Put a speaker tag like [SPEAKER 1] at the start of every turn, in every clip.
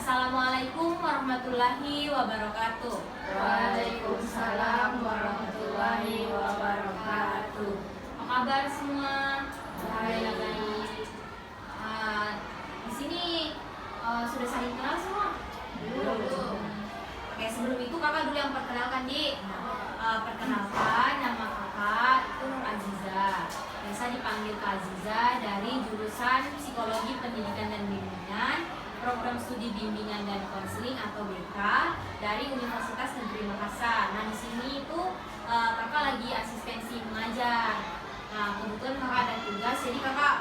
[SPEAKER 1] Assalamualaikum warahmatullahi wabarakatuh.
[SPEAKER 2] Waalaikumsalam warahmatullahi wabarakatuh.
[SPEAKER 1] Apa kabar semua?
[SPEAKER 2] Baik.
[SPEAKER 1] Di sini sudah saling kenal semua?
[SPEAKER 2] Belum.
[SPEAKER 1] Oke, sebelum itu kakak dulu yang perkenalkan, Di. Perkenalkan, nama kakak itu Nur Aziza. Biasa dipanggil Kak Aziza dari jurusan Psikologi Pendidikan dan Bimbingan, Program Studi Bimbingan dan Konseling atau BK dari Universitas Negeri Makassar. Nah, di sini itu kakak lagi asistensi mengajar. Nah, kebetulan kakak ada tugas, jadi kakak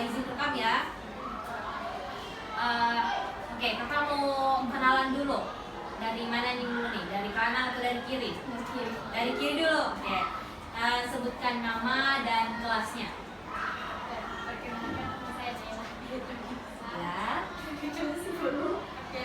[SPEAKER 1] izin rekam ya. Oke, kakak mau kenalan dulu. Dari mana nih dulu nih? Dari kanan atau dari kiri?
[SPEAKER 2] Dari kiri.
[SPEAKER 1] Dari kiri dulu. Oke. Sebutkan nama dan kelasnya.
[SPEAKER 2] Perkenalkan, nama saya Nela.
[SPEAKER 1] Ya.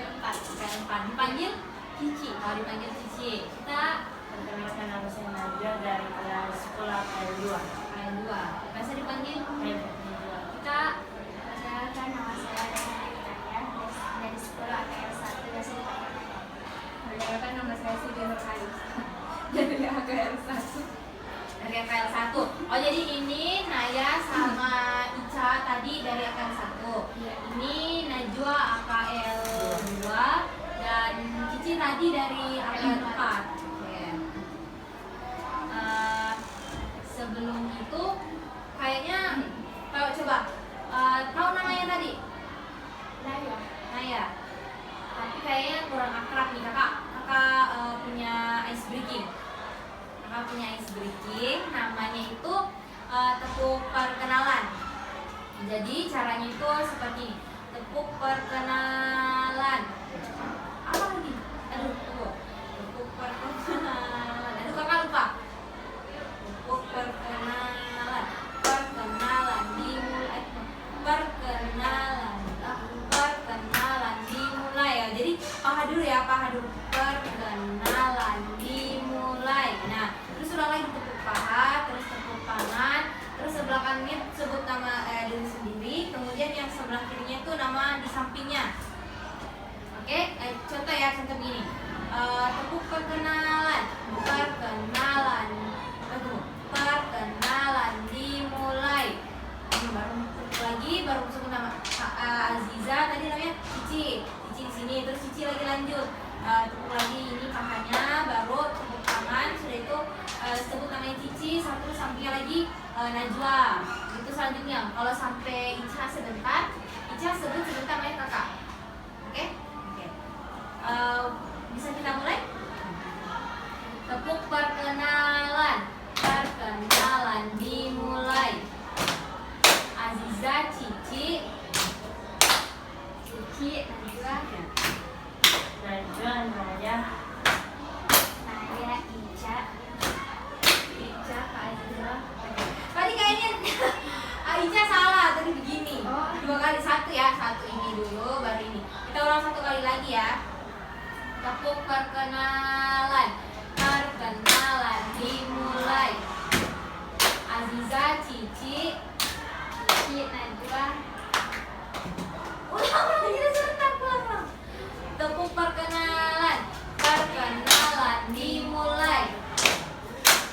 [SPEAKER 1] Keempat. Dipanggil Cici. Kalau dipanggil Cici, kita
[SPEAKER 2] Perkenalkan, nama saya Nadia dari kelas sekolah KL2.
[SPEAKER 1] K2. Biasa dipanggil kita
[SPEAKER 2] Perkenalkan, nama saya Dana Italia dari sekolah KL1 biasa dipanggil. Perkenalkan, nama saya Siti Nurhani dari KL1.
[SPEAKER 1] dari AKL 1. Oh, jadi ini Naya sama Ica tadi dari AKL 1.
[SPEAKER 2] Iya.
[SPEAKER 1] Ini Najwa AKL 2 dan Cici tadi dari AKL 4. Oke. Sebelum itu kayaknya kalau coba tahu namanya tadi?
[SPEAKER 2] Naya.
[SPEAKER 1] Naya. Tapi kayaknya kurang akrab nih kakak. Punya ice breaking. Kakak punya ice breaking, namanya itu tepuk perkenalan. Jadi caranya itu seperti ini. Tepuk perkenalan. Apa lagi? Aduh, tunggu. Tepuk perkenalan. Aduh, kakak lupa. Tepuk perkenalan. Perkenalan dimulai. Perkenalan dimulai ya. Jadi paha dulu ya, paha dulu. Perkenalan dimulai. Nah, terus ulang lagi tepuk paha, terus tepuk tangan, terus sebelah kanannya sebut nama diri sendiri, kemudian yang sebelah kirinya itu nama di sampingnya. Oke, contoh ya, contoh begini. Tepuk perkenalan, perkenalan dimulai. Ini baru tepuk lagi, baru sebut nama Aziza, tadi namanya Cici di sini, terus Cici lagi lanjut. Tepuk lagi ini pahanya, baru tepuk tangan, sudah itu sebut namanya Cici, satu sampingnya lagi Najwa. Itu selanjutnya, kalau sampai Ica sebentar, Ica sebut sebentar namanya kakak. Oke? Bisa kita mulai? Tepuk perkenalan dimulai. Aziza, Cici, Najwa.
[SPEAKER 2] Najwa, Naya,
[SPEAKER 1] Ica, Kak Aziza. Tadi kayaknya Ica salah, tadi begini. Dua kali, satu ya, satu ini dulu, baru ini. Kita ulang satu kali lagi ya. Tepuk perkenalan dimulai. Aziza, Cici, Najwa. Ulang lagi sebentar, pulang. Tepuk perkenalan dimulai.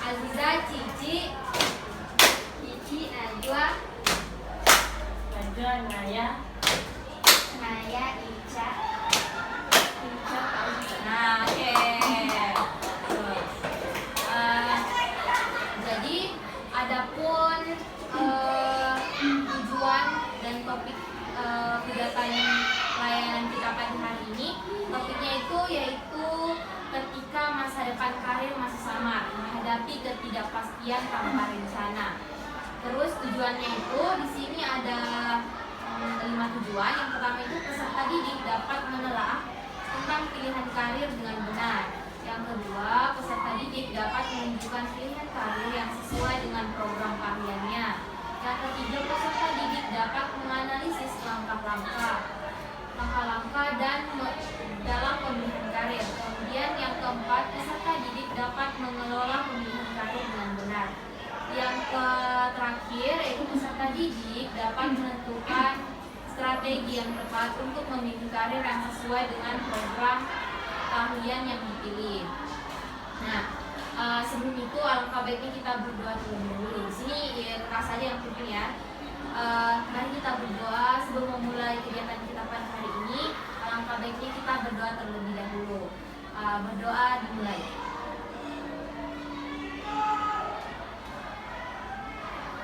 [SPEAKER 1] Aziza, Cici, Najwa,
[SPEAKER 2] Naya,
[SPEAKER 1] Ica, Kak Aziza. Nah, oke. Jadi adapun tujuan dan topik kegiatan layanan kita pada hari ini, topiknya itu yaitu ketika masa depan karir masih samar, menghadapi ketidakpastian tanpa rencana. Terus tujuannya itu di sini ada 5 tujuan. Yang pertama itu peserta didik dapat menelaah tentang pilihan karir dengan benar. Yang kedua, peserta didik dapat menunjukkan pilihan karir yang sesuai dengan program karirnya. Yang ketiga, peserta didik dapat menganalisis langkah-langkah dan dalam pemilihan karir. Kemudian yang keempat, peserta didik dapat mengelola pemilihan karir dengan benar. Yang terakhir, yaitu peserta didik dapat menentukan strategi yang tepat tepat untuk memilih karir yang sesuai dengan program keahlian yang dipilih. Nah, sebelum itu alangkah baiknya kita berdoa terlebih dahulu. Di sini ya, keras saja yang penting ya. Mari kita berdoa sebelum memulai kegiatan kita pada hari ini. Alangkah baiknya kita berdoa terlebih dahulu. Berdoa dimulai.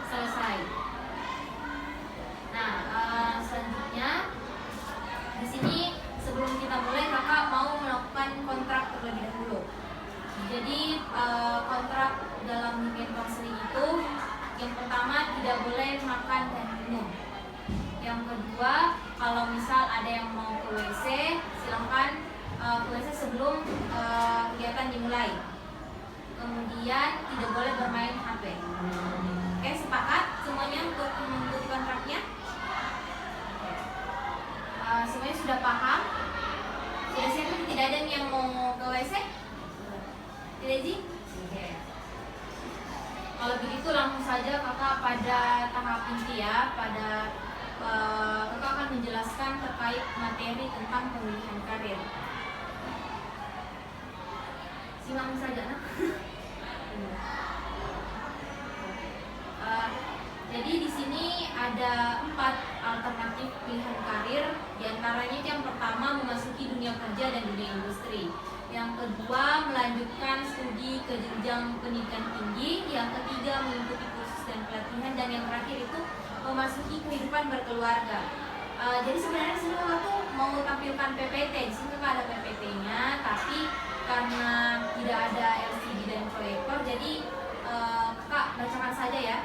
[SPEAKER 1] Selesai. Nah, selanjutnya di sini sebelum kita mulai kakak mau melakukan kontrak terlebih dahulu. Jadi kontrak dalam weekend konseling itu yang pertama tidak boleh makan dan minum. Yang kedua, kalau misal ada yang mau ke WC, silahkan ke WC sebelum kegiatan dimulai. Kemudian tidak boleh bermain HP. Oke, sepakat semuanya untuk mengikuti kontraknya? Semuanya sudah paham? Sudah siap? Tidak ada yang mau ke WC? Tidak, Ji? Oke. Kalau begitu langsung saja kakak pada tahap inti ya. Kakak akan menjelaskan terkait materi tentang pemilihan karir. Simak saja, nah. Jadi di sini ada 4 alternatif pilihan karir. Di antaranya yang pertama memasuki dunia kerja dan dunia industri. Yang kedua melanjutkan studi ke jenjang pendidikan tinggi. Yang ketiga mengikuti kursus dan pelatihan. Dan yang terakhir itu memasuki kehidupan berkeluarga. Jadi sebenarnya semua tuh mau tampilkan PPT. Di sini ada PPT-nya, tapi karena tidak ada LCD dan proyektor, jadi Kak bacakan saja ya.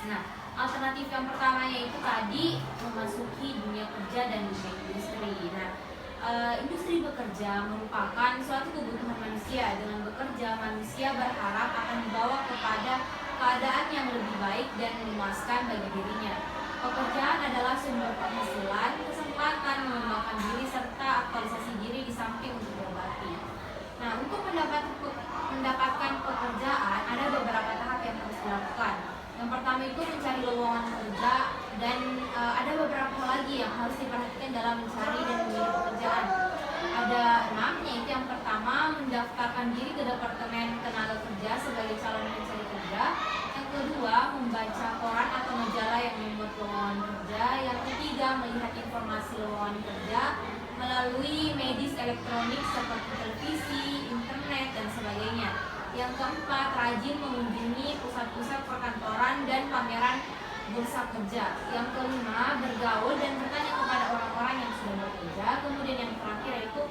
[SPEAKER 1] Nah, alternatif yang pertama yaitu tadi memasuki dunia kerja dan dunia industri. Nah, industri bekerja merupakan suatu kebutuhan manusia. Dengan bekerja, manusia berharap akan dibawa kepada keadaan yang lebih baik dan memuaskan bagi dirinya. Pekerjaan adalah sumber penghasilan, kesempatan mengembangkan diri serta aktualisasi diri di samping untuk berbakti. Nah, untuk mendapatkan pekerjaan ada beberapa tahap yang harus dilakukan. Yang pertama itu mencari lowongan kerja dan ada beberapa hal lagi yang harus diperhatikan dalam mencari dan memilih pekerjaan. Ada 6, yaitu yang pertama mendaftarkan diri ke Departemen Tenaga Kerja sebagai calon pencari kerja. Yang kedua membaca koran atau majalah yang membuat lowongan kerja. Yang ketiga melihat informasi lowongan kerja melalui medis elektronik seperti televisi, internet dan sebagainya. Yang keempat, rajin mengunjungi pusat-pusat perkantoran dan pameran bursa kerja. Yang kelima, bergaul dan bertanya kepada orang-orang yang sudah bekerja. Kemudian yang terakhir yaitu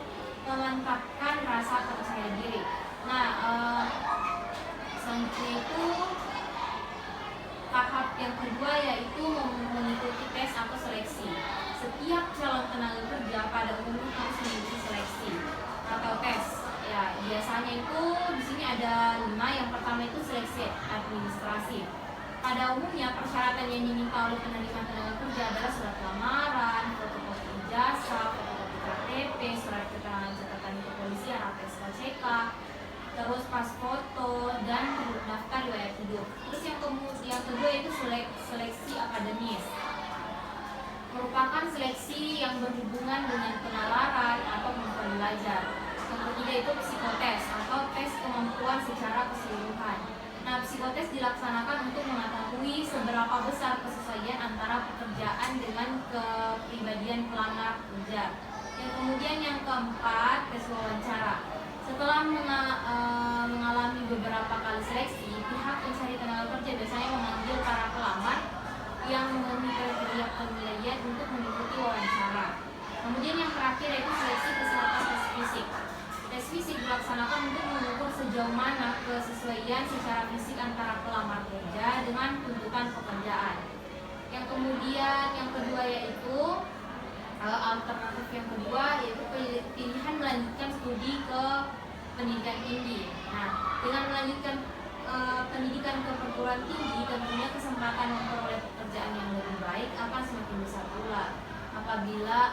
[SPEAKER 1] memantapkan rasa percaya diri. Nah, selanjutnya itu tahap yang kedua yaitu mengikuti tes atau seleksi. Setiap calon tenaga kerja pada umumnya harus mengikuti seleksi atau tes. Ya, biasanya itu di sini ada 5. Yang pertama itu seleksi administrasi. Pada umumnya persyaratan yang diminta oleh penerima tenaga kerja adalah surat lamaran, fotokopi ijazah, fotokopi KTP, surat keterangan catatan kepolisian atau SKCK, terus pas foto dan daftar riwayat hidup. Terus yang kedua itu seleksi akademis. Merupakan seleksi yang berhubungan dengan penalaran atau kemampuan belajar. Yang ketiga itu psikotes atau tes kemampuan secara keseluruhan. Nah, psikotes dilaksanakan untuk mengetahui seberapa besar kesesuaian antara pekerjaan dengan kepribadian pelamar kerja. Yang kemudian yang keempat, tes wawancara. Setelah mengalami beberapa kali seleksi, pihak pencari tenaga kerja biasanya memanggil para pelamar yang memenuhi kriteria penilaian untuk mengikuti wawancara. Kemudian yang terakhir yaitu seleksi kesehatan tes fisik. Tes fisik dilaksanakan untuk mengukur sejauh mana kesesuaian secara fisik antara pelamar kerja dengan tuntutan pekerjaan. Yang kemudian yang kedua yaitu alternatif yang kedua yaitu pilihan melanjutkan studi ke pendidikan tinggi. Nah, dengan melanjutkan pendidikan ke perguruan tinggi tentunya kesempatan memperoleh pekerjaan yang lebih baik akan semakin besar pula.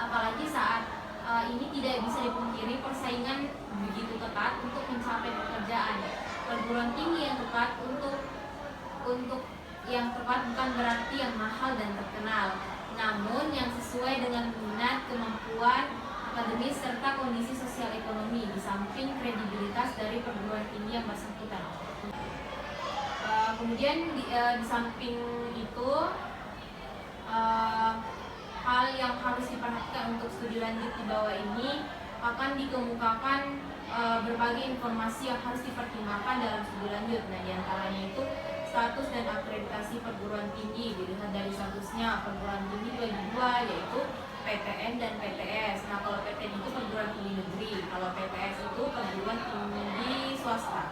[SPEAKER 1] Apalagi saat ini tidak bisa dipungkiri persaingan begitu ketat untuk mencapai pekerjaan. Perguruan tinggi yang tepat untuk yang tepat bukan berarti yang mahal dan terkenal. namun yang sesuai dengan minat, kemampuan akademis serta kondisi sosial ekonomi, di samping kredibilitas dari perguruan tinggi yang bersangkutan. Kemudian di samping itu hal yang harus diperhatikan untuk studi lanjut di bawah ini akan dikemukakan berbagai informasi yang harus dipertimbangkan dalam studi lanjut. Nah, diantaranya itu status dan akreditasi perguruan tinggi, dilihat dari statusnya perguruan tinggi bagi dua, yaitu PTN dan PTS. Nah, kalau PTN itu perguruan tinggi negeri, kalau PTS itu perguruan tinggi swasta.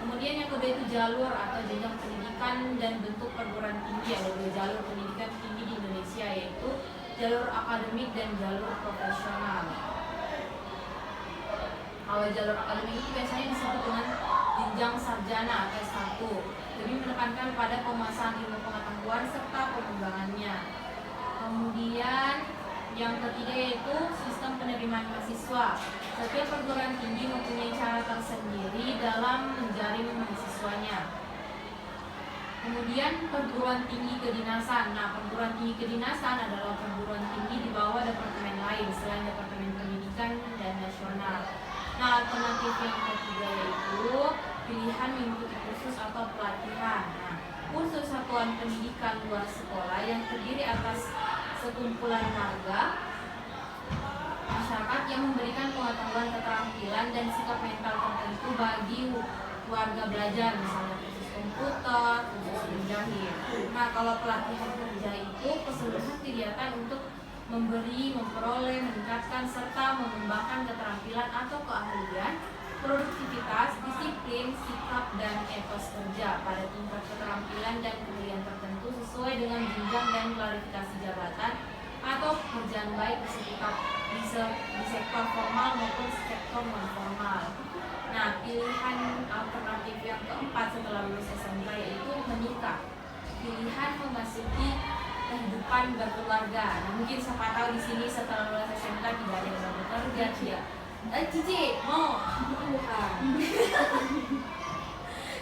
[SPEAKER 1] Kemudian yang kedua itu jalur atau jenjang pendidikan dan bentuk perguruan tinggi. Ada dua jalur pendidikan tinggi di Indonesia, yaitu jalur akademik dan jalur profesional. Kalau jalur akademik itu biasanya disebut dengan jenjang sarjana atau S1, lebih menekankan pada penguasaan ilmu pengetahuan serta pengembangannya. Kemudian yang ketiga yaitu sistem penerimaan mahasiswa. Setiap perguruan tinggi mempunyai cara tersendiri dalam menjaring mahasiswanya. Kemudian perguruan tinggi kedinasan. Nah, perguruan tinggi kedinasan adalah perguruan tinggi di bawah departemen lain selain departemen pendidikan dan nasional. Nah, alternatif yang ketiga yaitu pilihan mengikuti kursus atau pelatihan. Nah, kursus satuan pendidikan luar sekolah yang terdiri atas sekumpulan warga masyarakat yang memberikan pengetahuan, keterampilan dan sikap mental tertentu bagi warga belajar, misalnya kursus komputer, kursus menjahit. Nah, kalau pelatihan kerja itu keseluruhan kegiatan untuk memberi, memperoleh, meningkatkan serta mengembangkan keterampilan atau keahlian, produktivitas, disiplin, sikap dan etos kerja pada tingkat keterampilan dan keahlian tertentu sesuai dengan jenjang dan klarifikasi jabatan atau pekerjaan baik di sektor formal maupun sektor non formal. Nah, pilihan alternatif yang keempat setelah lulus SMK yaitu menikah. Pilihan memasuki kehidupan berkeluarga. Nah, mungkin siapa tahu di sini setelah lulus SMK tidak ada yang bekerja, dia. Cici, mau? Bukan.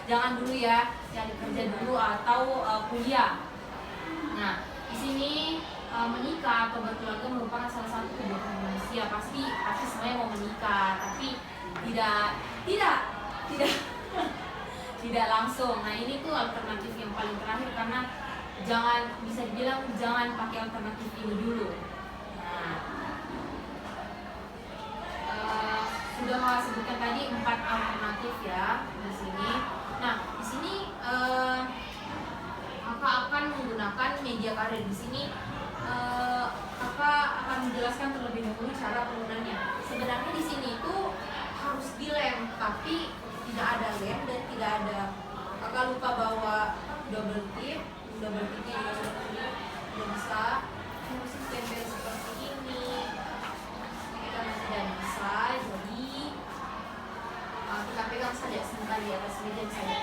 [SPEAKER 1] Jangan dulu ya, cari kerja dulu atau kuliah. Nah, di sini menikah atau berkeluarga merupakan salah satu kebutuhan manusia. Pasti semuanya mau menikah, tapi tidak langsung. Nah, ini tuh alternatif yang paling terakhir karena bisa dibilang jangan pakai alternatif ini dulu. Nah, sudah sebutkan tadi 4 alternatif ya di sini. Nah, di sini kakak akan menggunakan media karir. Di sini kakak akan menjelaskan terlebih dahulu cara penggunaannya. Sebenarnya di sini itu harus dilem, tapi tidak ada lem dan tidak ada. Kakak lupa bawa double tip juga sudah bisa. Harus tempel seperti ini. Karena tidak bisa, jadi kita pegang saja sebentar di atas meja saja.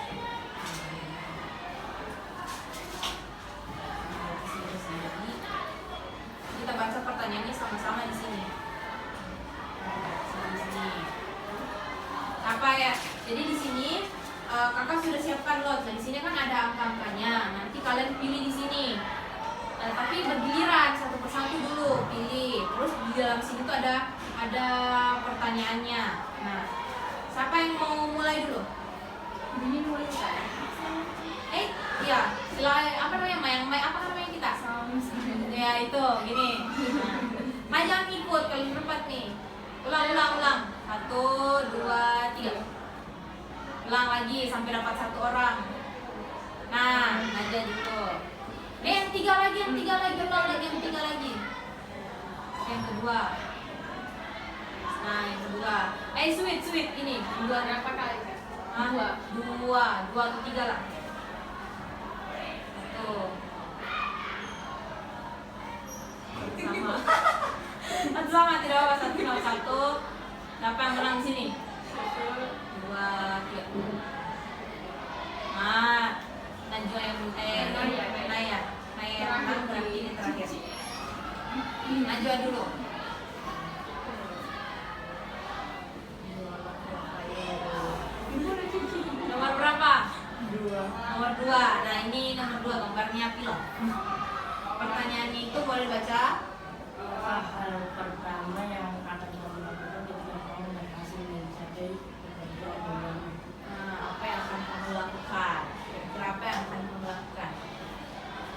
[SPEAKER 1] Kita baca pertanyaannya sama-sama di sini. Apa ya? Jadi di sini kakak sudah siapkan lot. Nah, di sini kan ada angka-angkanya. Nanti kalian pilih di sini. Tapi bergiliran satu persatu dulu pilih. Terus di dalam sini tuh ada pertanyaannya. Nah, siapa yang mau mulai dulu?
[SPEAKER 2] Ini mulai kan?
[SPEAKER 1] Iya. Apa namanya kita? Ya itu, gini. Nah, jangan ikut kalian berempat nih. Ulang. 1, 2, 3. Ulang lagi sampai dapat 1 orang. Nah, aja gitu. Yang tiga lagi, ulang lagi yang 3 lagi. Yang kedua. Nah, yang kedua. Sweet ini. 2
[SPEAKER 2] Berapa kali kan?
[SPEAKER 1] 2 atau 3 lah. Tuh. Sama tidak apa 1. Siapa yang menang di sini? 1, 2, 3. Nah, Najwa yang Naya menang berarti ini terakhir. Najwa dulu. Nomor berapa? 2. Nomor 2. Nah, ini nomor 2 gambarnya pilot. Pertanyaannya itu itu boleh baca.
[SPEAKER 3] Hal pertama yang akan kamu lakukan ketika kamu berhasil mencapai pekerjaan yang baru?
[SPEAKER 1] Apa yang akan kamu lakukan? Kira-kira apa yang akan kamu lakukan?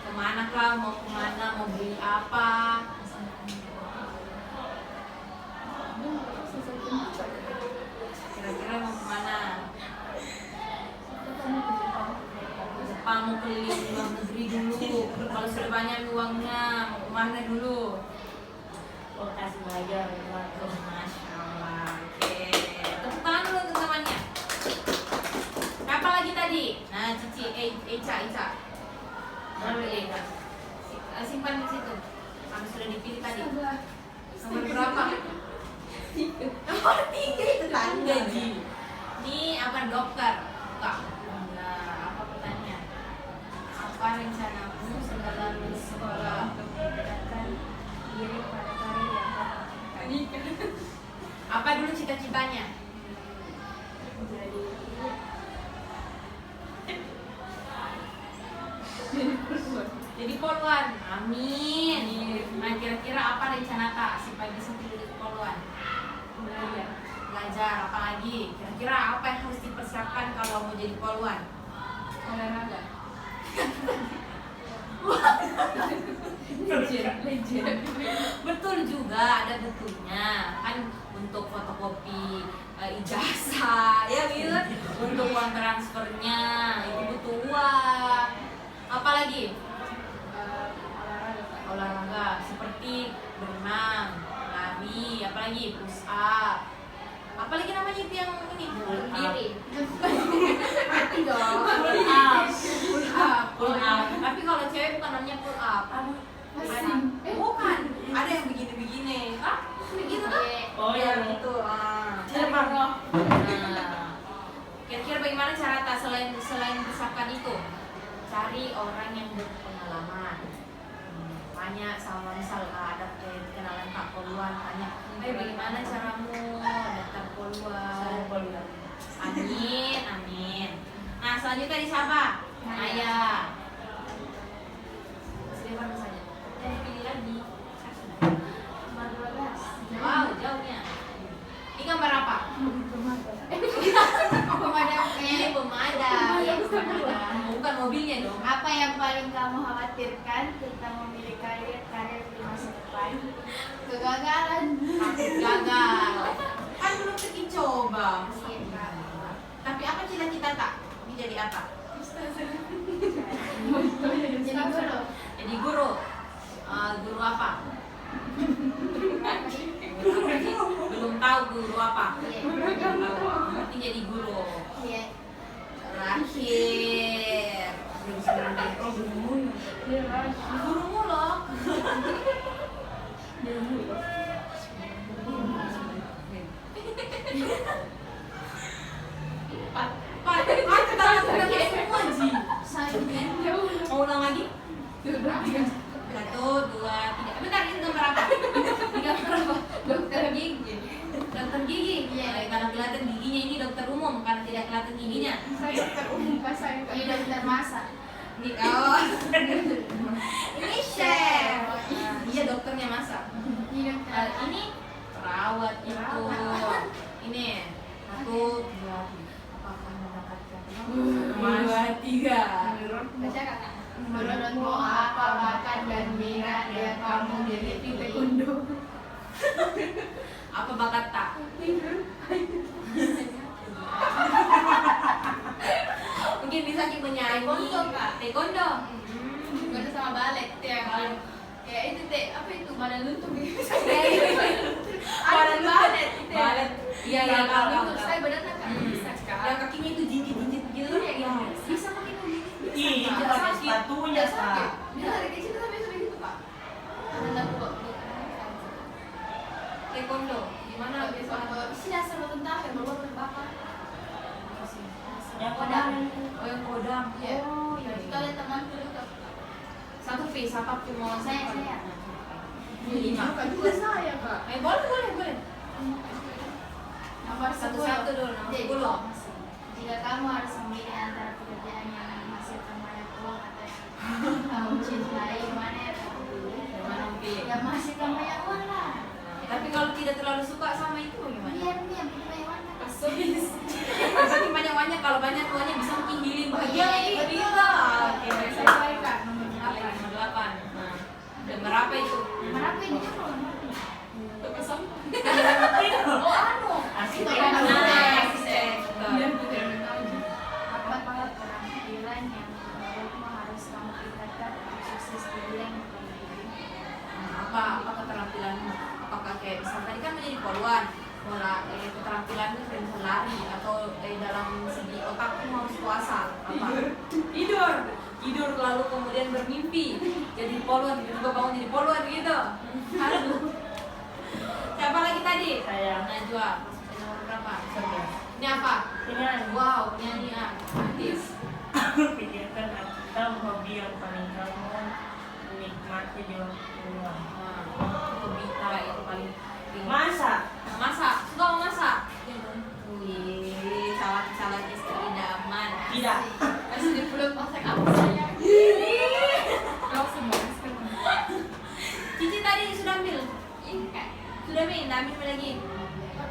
[SPEAKER 1] Kemana kah? Mau kemana? Mau beli apa? Kira-kira mau kemana? Ke Jepang, mau keliling luar negeri dulu. Kalau sudah banyak uangnya, mau kemana dulu?
[SPEAKER 3] Lokasi belajar waktu.
[SPEAKER 1] Masya Allah. Oke. Tepuk tangan dulu untuk temannya. Apa lagi tadi? Nah, Cici, Ica. Baru Ica. Simpan di situ. Kamu sudah dipilih tadi. Nomor berapa? Nomor 3 itu tanda Ji. Ini apa dokter? Buka. Nah, apa pertanyaan? Apa rencanamu setelah lulus sekolah?
[SPEAKER 2] Mendekatkan diri pada karir yang kamu
[SPEAKER 1] Apa dulu cita-citanya? Jadi poluan. Amin. Nah, kira-kira apa rencana tak supaya bisa jadi poluan? Belajar apa lagi? Kira-kira apa yang harus dipersiapkan kalau mau jadi poluan?
[SPEAKER 2] olahraga.
[SPEAKER 1] Betul juga, ada betulnya kan, untuk fotokopi ijazah ya gitu, untuk uang transfernya itu butuh uang. Apa lagi? Olahraga seperti berenang, lari, apalagi push up, apalagi namanya itu yang ini
[SPEAKER 2] Diri.
[SPEAKER 1] mati dong, pull up. Tapi kalau cewek bukan namanya pull up, ada bukan, ada yang begini begitu tuh.
[SPEAKER 3] Oh
[SPEAKER 1] yang
[SPEAKER 3] ya.
[SPEAKER 1] itu
[SPEAKER 3] Nah,
[SPEAKER 1] kira-kira bagaimana cara tak selain persiapkan itu? Cari orang yang berpengalaman. Tanya sama misal ada kenalan Pak Poluan, tanya, bagaimana caramu daftar Poluan? Amin. Nah, selanjutnya di siapa? Naya. Masih depan saja. Dan pilih lagi.
[SPEAKER 2] Nomor 12.
[SPEAKER 1] Wow, jauhnya. Ini gambar apa? Ini pemadam. Bukan mobilnya dong.
[SPEAKER 2] Apa yang paling kamu khawatirkan tentang memilih karir di masa depan? Kegagalan.
[SPEAKER 1] Takut gagal. Kan belum tercoba. Tapi apa cita-cita tak? Ini jadi apa?
[SPEAKER 2] Jadi guru.
[SPEAKER 1] Jadi guru. Guru apa? Belum tahu guru apa. Nanti jadi guru.
[SPEAKER 2] Iya.
[SPEAKER 1] Terakhir. Belum sebenarnya. Gurumu loh. Pak, semua Ji. Mau ulang lagi? 1, 2, 3. Bentar, ini gambar apa? Ini gambar apa?
[SPEAKER 2] Dokter gigi.
[SPEAKER 1] Dokter gigi.
[SPEAKER 2] Iya.
[SPEAKER 1] Karena kelihatan giginya ini dokter umum, karena tidak kelihatan giginya.
[SPEAKER 2] Saya dokter umum pasar. Ini dokter masak.
[SPEAKER 1] Ini ini chef. Iya, dokternya masak.
[SPEAKER 2] Ini dokter.
[SPEAKER 1] Ini perawat itu. Ini 1, 2, 3. Apakah mendapatkan? 2, 3.
[SPEAKER 2] Baca kakak. Menurutmu apa bakat dan minat yang kamu miliki taekwondo?
[SPEAKER 1] Apa bakat tak? Mungkin bisa kita menyanyi.
[SPEAKER 2] Taekwondo, Kak.
[SPEAKER 1] Taekwondo.
[SPEAKER 2] Taekwondo sama balet itu yang kayak itu apa itu badan luntung gitu.
[SPEAKER 1] Badan
[SPEAKER 2] balet itu.
[SPEAKER 1] Balet. Iya, iya,
[SPEAKER 2] Kalau
[SPEAKER 1] kalau
[SPEAKER 2] saya badan kan bisa
[SPEAKER 1] yang
[SPEAKER 2] kan.
[SPEAKER 1] kakinya itu jinjit-jinjit gitu.
[SPEAKER 2] Iya.
[SPEAKER 1] Bisa pakai jinjit.
[SPEAKER 3] Ih, itu pakai sepatunya, Kak.
[SPEAKER 2] Bisa dari kecil sampai gitu, Pak. Tentang
[SPEAKER 1] Taekwondo. Gimana bisa?
[SPEAKER 2] isi dasar tentang yang bawa bapak.
[SPEAKER 3] Yang
[SPEAKER 2] Kodam.
[SPEAKER 1] Oh, yang kodam.
[SPEAKER 2] Iya.
[SPEAKER 1] Oh, iya.
[SPEAKER 2] Kita lihat teman dulu.
[SPEAKER 1] Satu piece, apa tuh mau
[SPEAKER 2] Saya.
[SPEAKER 1] 5.
[SPEAKER 2] Juga saya, Kak.
[SPEAKER 1] Boleh.
[SPEAKER 2] Nomor 10.
[SPEAKER 1] Satu-satu dulu, nomor 10.
[SPEAKER 2] Jika kamu harus memilih antara pekerjaan yang menghasilkan banyak uang atau yang kamu cintai, mana yang kamu pilih?
[SPEAKER 1] Mana pertama itu bagaimana?
[SPEAKER 2] Biar banyak warna.
[SPEAKER 1] Kasulis. Berarti banyak kalau banyak uangnya bisa makin healing bahagia lagi. Bisa. Oke.
[SPEAKER 2] Sesuai Kak, nomor
[SPEAKER 1] Apa
[SPEAKER 2] berapa?
[SPEAKER 1] nomor 8. Nah, dan berapa itu?
[SPEAKER 2] Berapa ini kan nomor berapa?
[SPEAKER 1] Kosong.
[SPEAKER 2] Oh, anu.
[SPEAKER 3] Asik
[SPEAKER 2] Itu
[SPEAKER 3] ya.
[SPEAKER 2] kan
[SPEAKER 1] Nah,
[SPEAKER 2] nomor
[SPEAKER 1] sektor.
[SPEAKER 2] apa keterampilan yang menurutmu harus kamu tingkatkan untuk sukses di bidang
[SPEAKER 1] Apa keterampilanmu? Apakah kayak misal tadi kan menjadi poluan, keterampilanmu kayak misal lari atau dalam segi otakmu harus puasa apa? Tidur lalu kemudian bermimpi jadi poluan, tiba-tiba bangun jadi poluan gitu. Aduh. Siapa lagi tadi?
[SPEAKER 3] Saya.
[SPEAKER 1] Najwa. Nomor berapa?
[SPEAKER 3] 11.
[SPEAKER 1] Ini apa?
[SPEAKER 3] Ini
[SPEAKER 1] Wow, penyanyian artis.
[SPEAKER 3] pikirkan atau hobi yang paling kamu nikmati di waktu luang.
[SPEAKER 1] Nah, hobi itu paling
[SPEAKER 3] Masak.
[SPEAKER 1] masak. Suka memasak? Wih, calon istri idaman.
[SPEAKER 3] Tidak.
[SPEAKER 1] Masih di belum masak apa sayang?
[SPEAKER 2] Kau semua
[SPEAKER 1] Cici tadi sudah ambil?
[SPEAKER 2] ini Kak.
[SPEAKER 1] Sudah ambil lagi?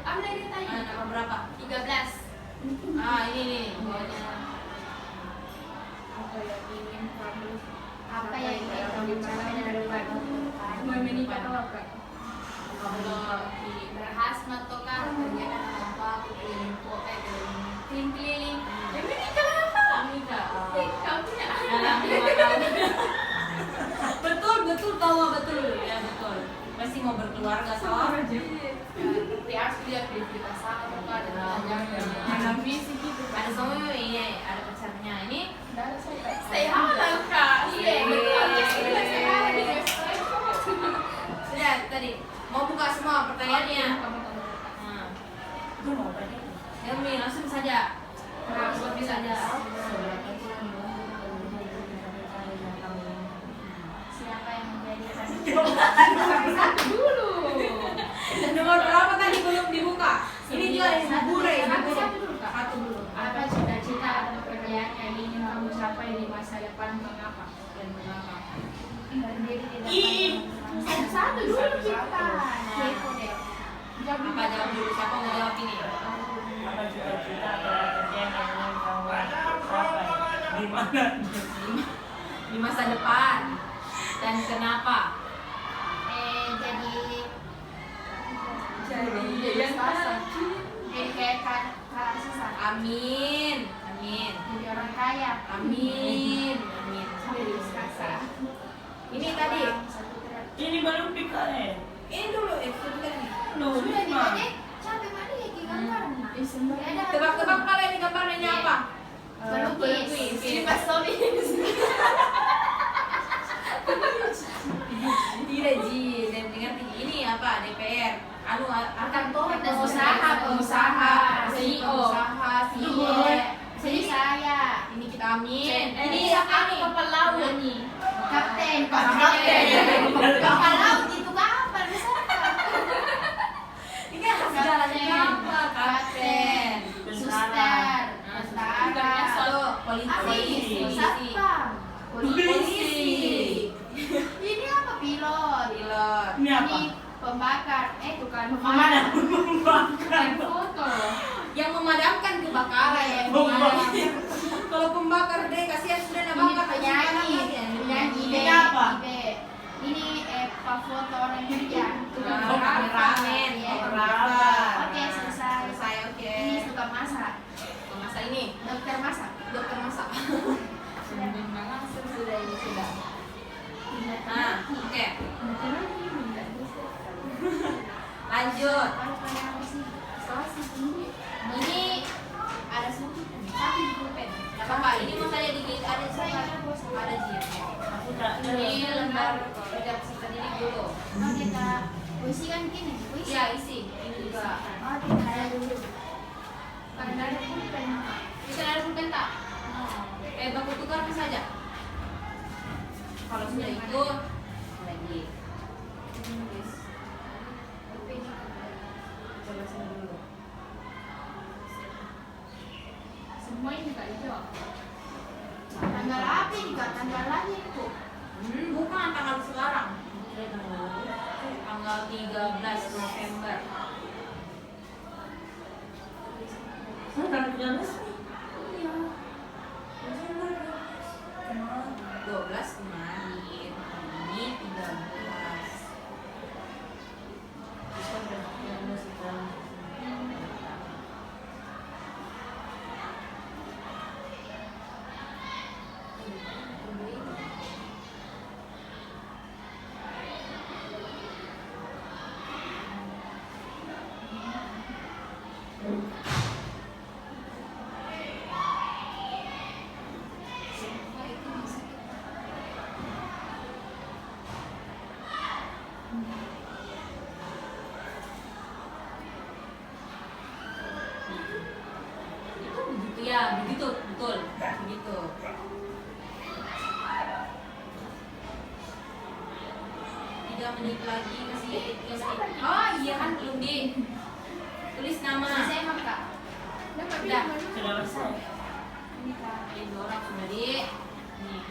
[SPEAKER 2] Ambil lagi tanya.
[SPEAKER 1] Nomor berapa?
[SPEAKER 2] 13.
[SPEAKER 1] Ini nih. Bawahnya.
[SPEAKER 2] Apa yang ingin kamu capai dari baru
[SPEAKER 1] Menikah atau apa? Kalau berhasmat tuh kan kegiatan apa? Aku keliling kota, keliling. Menikah apa? Menikah.
[SPEAKER 2] kamu punya
[SPEAKER 1] Dalam 5 tahun. betul betul ya betul. Pasti mau berkeluarga sama.
[SPEAKER 2] Tapi harus lihat di pasangan apa ada visi gitu.
[SPEAKER 1] Ada semua ini ada pacarnya ini.
[SPEAKER 2] Saya halal Kak. Iya, betul.
[SPEAKER 1] Sudah tadi mau buka semua pertanyaannya. Nah,
[SPEAKER 3] Itu mau apa nih?
[SPEAKER 1] Yami langsung saja. Langsung saja.
[SPEAKER 2] Siapa yang menjadikan
[SPEAKER 1] Dulu. Nomor berapa tadi belum dibuka? Ini juga
[SPEAKER 2] Satu dulu, Kak.
[SPEAKER 1] Satu dulu.
[SPEAKER 2] apa cita-cita atau pekerjaan yang ingin kamu capai di masa depan, mengapa?
[SPEAKER 1] Dan mengapa?
[SPEAKER 2] Berdiri di
[SPEAKER 3] Ih.
[SPEAKER 2] depan satu dulu kita. Kepo deh.
[SPEAKER 1] Apa jawab dulu? Siapa mau jawab ini?
[SPEAKER 3] Apa cita-cita atau pekerjaan yang ingin kamu capai? Di mana?
[SPEAKER 1] Di masa depan. Dan kenapa?
[SPEAKER 2] Jadi kayak Kak Susan.
[SPEAKER 1] Amin.
[SPEAKER 2] Jadi orang kaya.
[SPEAKER 1] Amin.
[SPEAKER 2] Jadi kasa.
[SPEAKER 1] Ini tadi.
[SPEAKER 3] Ini baru PKN.
[SPEAKER 1] Ini dulu sudah nih.
[SPEAKER 3] Loh,
[SPEAKER 2] Sudah
[SPEAKER 3] ini
[SPEAKER 2] di
[SPEAKER 3] mah.
[SPEAKER 2] mana? Capek mana ya ki gambar? Ada.
[SPEAKER 1] Tebak-tebak kalau ini gambarnya apa?
[SPEAKER 2] Pelukis. Ini Mas Tommy.
[SPEAKER 1] Tidak Ji, dan dengar ini apa? DPR. Kantor pengusaha, CEO.
[SPEAKER 2] Jadi saya.
[SPEAKER 1] Ini kita amin.
[SPEAKER 2] Ini aku kapal laut nih. Kapten.
[SPEAKER 1] Kapal
[SPEAKER 2] laut itu kapal besar.
[SPEAKER 1] Ini kan segalanya apa? Kapten.
[SPEAKER 2] Suster. Tentara.
[SPEAKER 1] Polisi.
[SPEAKER 2] Satpam.
[SPEAKER 1] Polisi.
[SPEAKER 2] Ini apa pilot?
[SPEAKER 1] Pilot.
[SPEAKER 3] Ini apa?
[SPEAKER 2] Ini pembakar. Bukan
[SPEAKER 3] Pemadam
[SPEAKER 2] Bukan
[SPEAKER 3] kebakaran.
[SPEAKER 2] foto.
[SPEAKER 1] Yang memadamkan kebakaran.
[SPEAKER 3] Pembakar.
[SPEAKER 1] Kalau pembakar deh kasihan sudah
[SPEAKER 2] Ini
[SPEAKER 1] nabakar
[SPEAKER 2] penyanyi.
[SPEAKER 3] Ini apa?
[SPEAKER 2] Ini pak foto orang kerja. Tukang
[SPEAKER 1] Kameramen.
[SPEAKER 2] Iya.
[SPEAKER 3] Fotografer.
[SPEAKER 2] Oke, selesai.
[SPEAKER 1] Selesai, oke.
[SPEAKER 2] Ini suka masak.
[SPEAKER 1] Masa ini
[SPEAKER 2] Dokter masak.
[SPEAKER 1] dokter masak.
[SPEAKER 2] Sudah ini sudah.
[SPEAKER 1] Nah, oke. Lanjut.
[SPEAKER 2] Ini ada sedikit. Tapi di pulpen.
[SPEAKER 1] Gak apa-apa, ini mau saya dikit ada saya ada Ji.
[SPEAKER 3] Aku tak
[SPEAKER 1] Ini lembar kerja singkat ini dulu.
[SPEAKER 2] Oke Kak. Puisi kan gini. Puisi.
[SPEAKER 1] Iya, isi. Ini juga.
[SPEAKER 2] Oh, ada dulu. Karena ada pulpen.
[SPEAKER 1] Bisa ada pulpen tak? Baku tukar bisa saja. Kalau sudah itu lagi. Tulis. Coba sini dulu.
[SPEAKER 2] Semua ini Kak dijawab. Tanggal apa ini Kak? Tanggal lahir kok.
[SPEAKER 1] Bukan tanggal sekarang. Tanggal 13 November.
[SPEAKER 3] 19 nih.
[SPEAKER 1] Iya.
[SPEAKER 3] Masih baru. Kemarin.
[SPEAKER 1] 12 kemarin. Ini 13.
[SPEAKER 3] Bisa berarti 19 sekarang.
[SPEAKER 1] Itu begitu ya, begitu, betul. Begitu. Tiga menit lagi kasih. Oh iya kan belum di tulis nama.
[SPEAKER 2] Saya emang kak. Dapat
[SPEAKER 1] Udah.
[SPEAKER 3] Sudah selesai.
[SPEAKER 2] Ini kak.
[SPEAKER 1] Ini orang sudah di. Nih.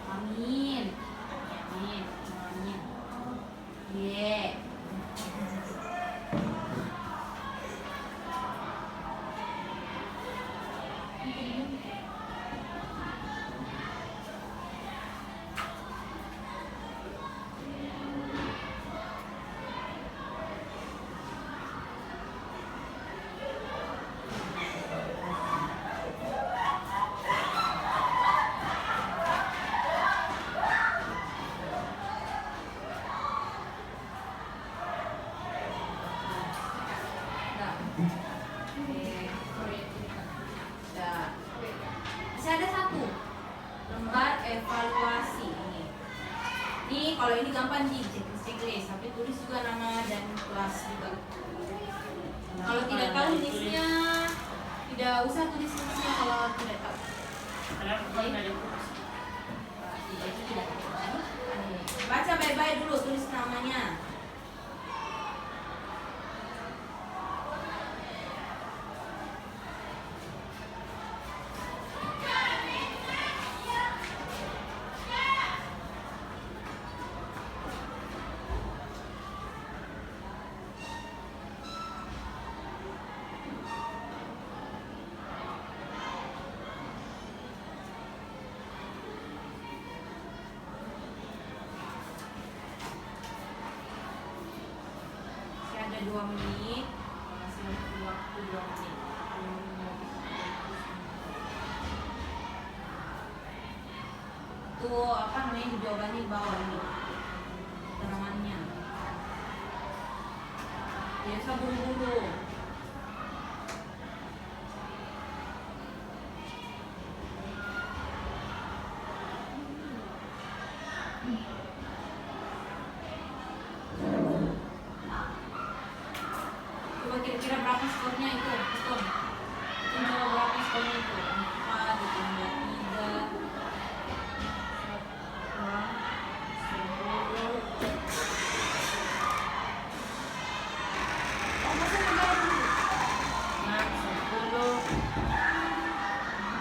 [SPEAKER 1] Amin. Amin. Amin. Ye. Udah. Oke. Udah. Masih ada satu lembar evaluasi ini. Nih kalau ini gampang di checklist, tapi tulis juga nama dan kelas juga. Kalau tidak tahu listnya, tidak usah tulis listnya kalau tidak tahu.
[SPEAKER 3] Kenapa kau nggak ada tulis?
[SPEAKER 1] Itu tidak tahu. Baca baik-baik dulu, tulis namanya. Masih ada 2 menit. Masih ada waktu 2 menit. Tuh apa namanya di jawabannya di bawah ini. Tanamannya. Biasa buru-buru. Coba kira-kira berapa skornya itu? Hitung. Hitung coba berapa skornya itu? 4 ditambah 3 Oh, masa negara dulu?
[SPEAKER 3] 6, 10,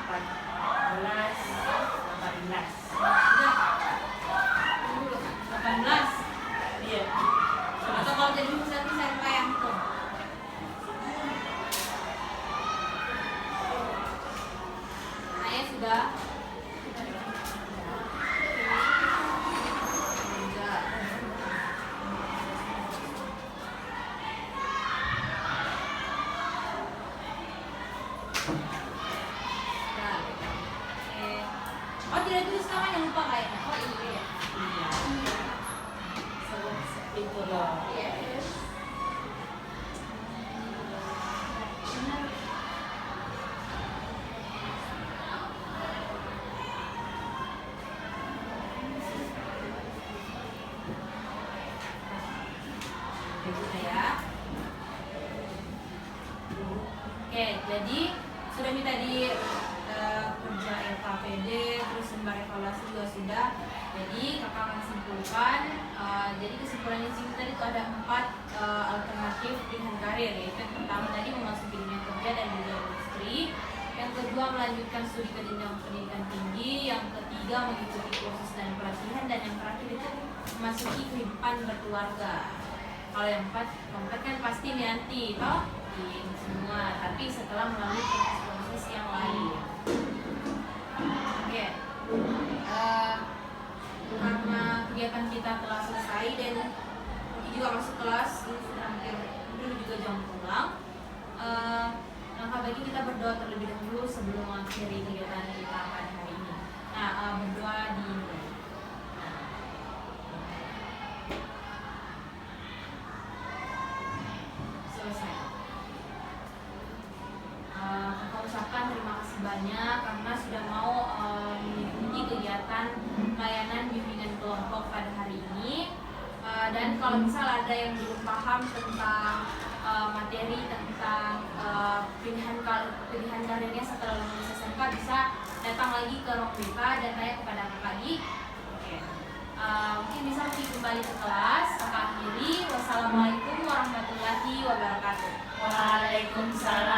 [SPEAKER 3] 14, 18.
[SPEAKER 1] Sudah. Dulu, 18.
[SPEAKER 3] Iya.
[SPEAKER 1] Atau kalau jadi bisa saya yang hitung. Saya sudah. Sudah. Sudah. Oke. Oh tidak tulis namanya, lupa kayaknya. Oh iya.
[SPEAKER 3] Iya. Itu loh.
[SPEAKER 2] Yes. Benar.
[SPEAKER 1] Begitu ya. Oke, jadi sudah minta di kerja LKPD, terus lembar evaluasi juga sudah. Jadi kakak akan simpulkan. Jadi kesimpulannya sini tadi itu ada 4 alternatif pilihan karir, yaitu yang pertama tadi memasuki dunia kerja dan dunia industri. Yang kedua melanjutkan studi ke jenjang pendidikan tinggi. Yang ketiga mengikuti kursus dan pelatihan, dan yang terakhir itu memasuki kehidupan berkeluarga. Kalau yang keempat kan pasti nanti, toh ini semua, tapi setelah melalui proses-proses yang lain. Oke. Karena kegiatan kita telah selesai dan Oki juga masuk kelas, ini sudah hampir juga jam pulang. Langkah baiknya kita berdoa terlebih dahulu sebelum mengakhiri kegiatan kita pada hari ini. Nah, berdoa dimulai. Selesai. Kakak ucapkan terima kasih banyak karena sudah mau mengikuti kegiatan layanan bimbingan kelompok pada hari ini. Dan kalau misal ada yang belum paham tentang materi tentang pilihan karirnya setelah lulus SMK, bisa datang lagi ke ruang BK dan tanya kepada kakak lagi. Oke. Mungkin bisa kembali ke kelas. Kakak akhiri. Wassalamualaikum warahmatullahi wabarakatuh.
[SPEAKER 3] Waalaikumsalam